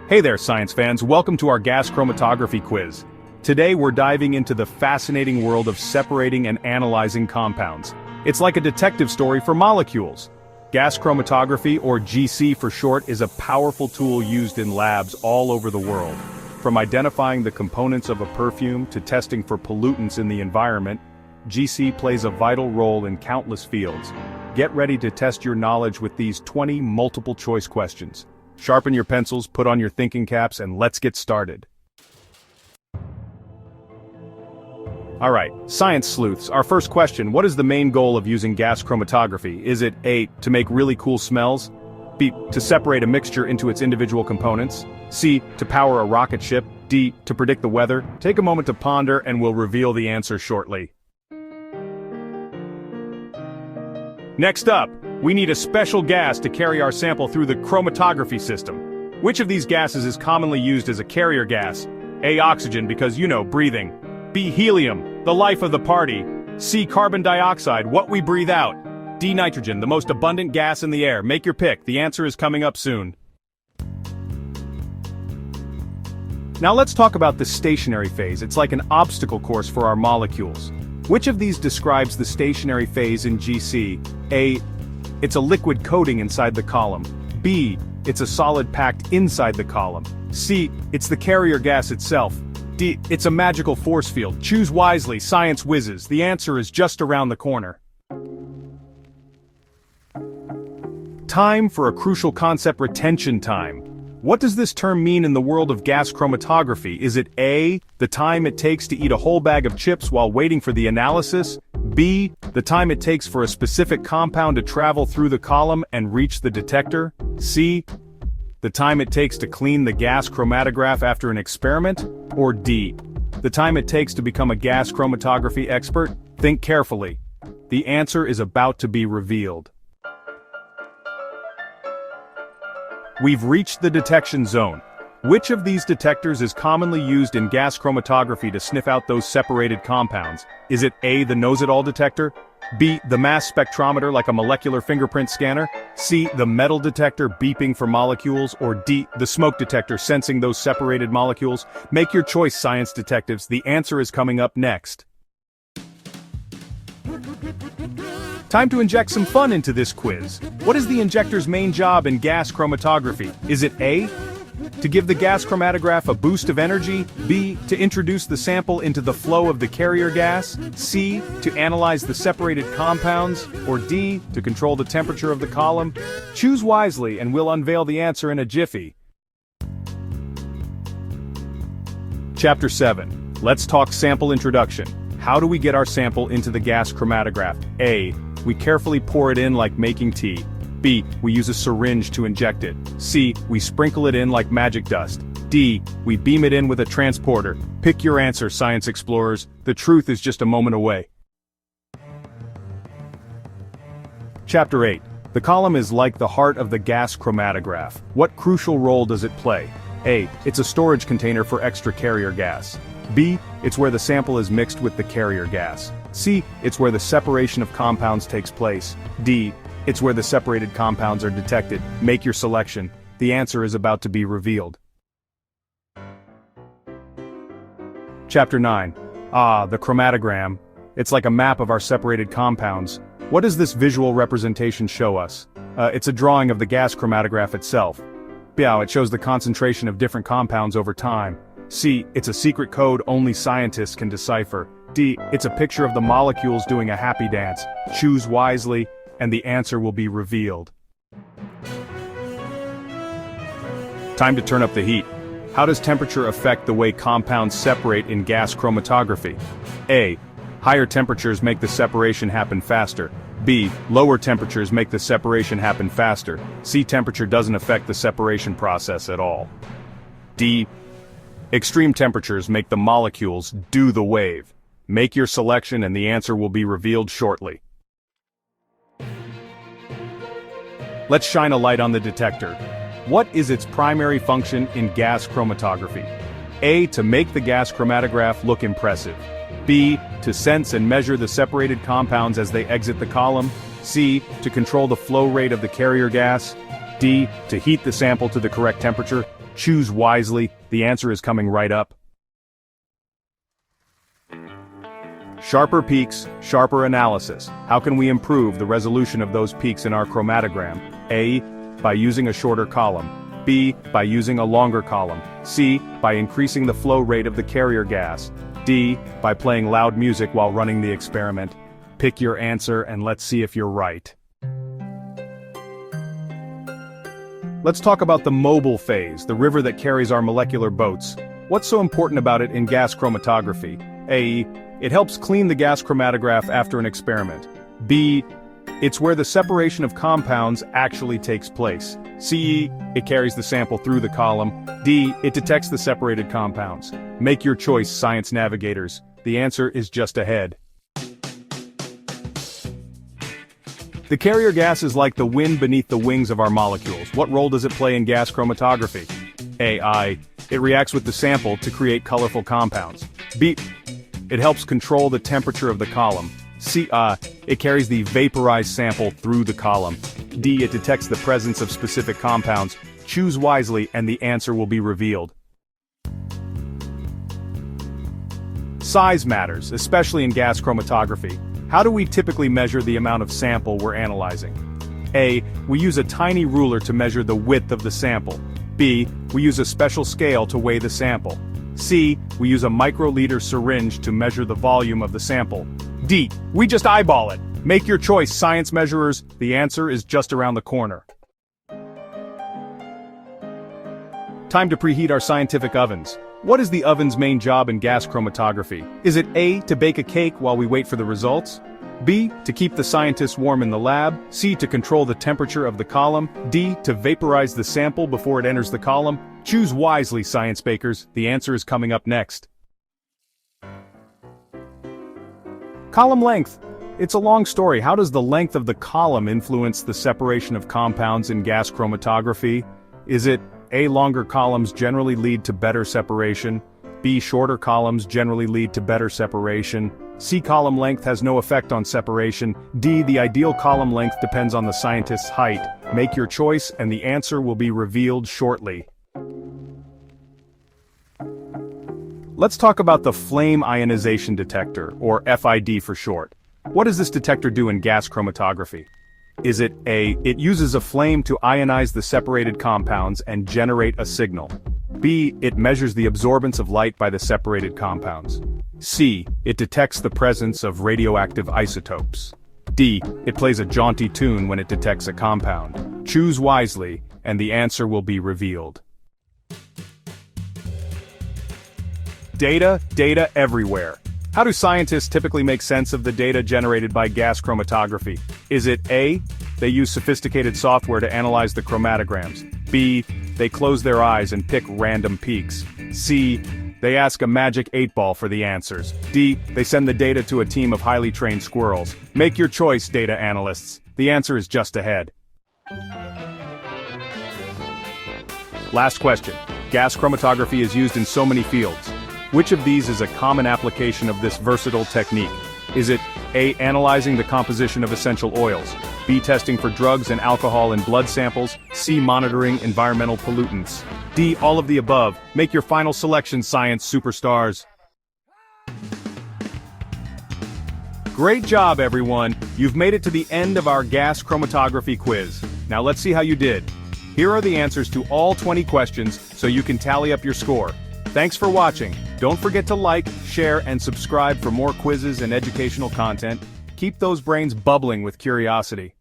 Hey there, science fans, welcome to our gas chromatography quiz. Today we're diving into the fascinating world of separating and analyzing compounds. It's like a detective story for molecules. Gas chromatography, or GC for short, is a powerful tool used in labs all over the world. From identifying the components of a perfume to testing for pollutants in the environment, GC plays a vital role in countless fields. Get ready to test your knowledge with these 20 multiple-choice questions. Sharpen your pencils, put on your thinking caps, and let's get started. Alright, science sleuths, our first question: what is the main goal of using gas chromatography? Is it A, to make really cool smells? B, to separate a mixture into its individual components? C, to power a rocket ship? D, to predict the weather? Take a moment to ponder and we'll reveal the answer shortly. Next up, we need a special gas to carry our sample through the chromatography system. Which of these gases is commonly used as a carrier gas? A, oxygen, because breathing. B, helium, the life of the party. C, carbon dioxide, what we breathe out. D, nitrogen, the most abundant gas in the air. Make your pick, the answer is coming up soon. Now let's talk about the stationary phase. It's like an obstacle course for our molecules. Which of these describes the stationary phase in GC? A, it's a liquid coating inside the column. B, it's a solid packed inside the column. C, it's the carrier gas itself. D, it's a magical force field. Choose wisely, science whizzes. The answer is just around the corner. Time for a crucial concept: retention time. What does this term mean in the world of gas chromatography? Is it A, the time it takes to eat a whole bag of chips while waiting for the analysis? B, the time it takes for a specific compound to travel through the column and reach the detector? C, the time it takes to clean the gas chromatograph after an experiment? Or D, the time it takes to become a gas chromatography expert? Think carefully. The answer is about to be revealed. We've reached the detection zone. Which of these detectors is commonly used in gas chromatography to sniff out those separated compounds? Is it A, the knows-it-all detector? B, the mass spectrometer like a molecular fingerprint scanner? C, the metal detector beeping for molecules? Or D, the smoke detector sensing those separated molecules? Make your choice, science detectives. The answer is coming up next. Time to inject some fun into this quiz. What is the injector's main job in gas chromatography? Is it A, to give the gas chromatograph a boost of energy? B, to introduce the sample into the flow of the carrier gas? C, to analyze the separated compounds? Or D, to control the temperature of the column? Choose wisely and we'll unveil the answer in a jiffy. Chapter 7. Let's talk sample introduction. How do we get our sample into the gas chromatograph? A, we carefully pour it in like making tea. B, we use a syringe to inject it. C, we sprinkle it in like magic dust. D, we beam it in with a transporter. Pick your answer, science explorers. The truth is just a moment away. Chapter 8. The column is like the heart of the gas chromatograph. What crucial role does it play? A, it's a storage container for extra carrier gas. B, it's where the sample is mixed with the carrier gas. C, it's where the separation of compounds takes place. D, it's where the separated compounds are detected. Make your selection. The answer is about to be revealed. Chapter 9. The chromatogram. It's like a map of our separated compounds. What does this visual representation show us? It's a drawing of the gas chromatograph itself. B, it shows the concentration of different compounds over time. C, it's a secret code only scientists can decipher. D, it's a picture of the molecules doing a happy dance. Choose wisely, and the answer will be revealed. Time to turn up the heat. How does temperature affect the way compounds separate in gas chromatography? A, higher temperatures make the separation happen faster. B, lower temperatures make the separation happen faster. C, temperature doesn't affect the separation process at all. D, extreme temperatures make the molecules do the wave. Make your selection and the answer will be revealed shortly. Let's shine a light on the detector. What is its primary function in gas chromatography? A, to make the gas chromatograph look impressive. B, to sense and measure the separated compounds as they exit the column. C, to control the flow rate of the carrier gas. D, to heat the sample to the correct temperature. Choose wisely, the answer is coming right up. Sharper peaks, sharper analysis. How can we improve the resolution of those peaks in our chromatogram? A. By using a shorter column. B. By using a longer column. C. By increasing the flow rate of the carrier gas. D. By playing loud music while running the experiment. Pick your answer and let's see if you're right. Let's talk about the mobile phase, the river that carries our molecular boats. What's so important about it in gas chromatography? A. It helps clean the gas chromatograph after an experiment. B. It's where the separation of compounds actually takes place. C. It carries the sample through the column. D. It detects the separated compounds. Make your choice, science navigators. The answer is just ahead. The carrier gas is like the wind beneath the wings of our molecules. What role does it play in gas chromatography? A. It reacts with the sample to create colorful compounds. B. It helps control the temperature of the column. C. It carries the vaporized sample through the column. D. It detects the presence of specific compounds. Choose wisely and the answer will be revealed. Size matters, especially in gas chromatography. How do we typically measure the amount of sample we're analyzing? A. We use a tiny ruler to measure the width of the sample. B. We use a special scale to weigh the sample. C. We use a microliter syringe to measure the volume of the sample. D. We just eyeball it. Make your choice, science measurers. The answer is just around the corner. Time to preheat our scientific ovens. What is the oven's main job in gas chromatography? Is it A. To bake a cake while we wait for the results? B. To keep the scientists warm in the lab? C. To control the temperature of the column? D. To vaporize the sample before it enters the column? Choose wisely, science bakers. The answer is coming up next. Column length. It's a long story. How does the length of the column influence the separation of compounds in gas chromatography? Is it A. Longer columns generally lead to better separation? B. Shorter columns generally lead to better separation? C. Column length has no effect on separation? D. The ideal column length depends on the scientist's height. Make your choice and the answer will be revealed shortly. Let's talk about the flame ionization detector, or FID for short. What does this detector do in gas chromatography? Is it A. It uses a flame to ionize the separated compounds and generate a signal. B. It measures the absorbance of light by the separated compounds. C. It detects the presence of radioactive isotopes. D. It plays a jaunty tune when it detects a compound. Choose wisely, and the answer will be revealed. Data everywhere. How do scientists typically make sense of the data generated by gas chromatography? Is it A. They use sophisticated software to analyze the chromatograms. B. They close their eyes and pick random peaks. C. They ask a magic 8-ball for the answers. D. They send the data to a team of highly trained squirrels. Make your choice, data analysts. The answer is just ahead. Last question. Gas chromatography is used in so many fields. Which of these is a common application of this versatile technique? Is it A. Analyzing the composition of essential oils? B. Testing for drugs and alcohol in blood samples? C. Monitoring environmental pollutants? D. All of the above. Make your final selection, science superstars. Great job, everyone. You've made it to the end of our gas chromatography quiz. Now let's see how you did. Here are the answers to all 20 questions so you can tally up your score. Thanks for watching. Don't forget to like, share, and subscribe for more quizzes and educational content. Keep those brains bubbling with curiosity.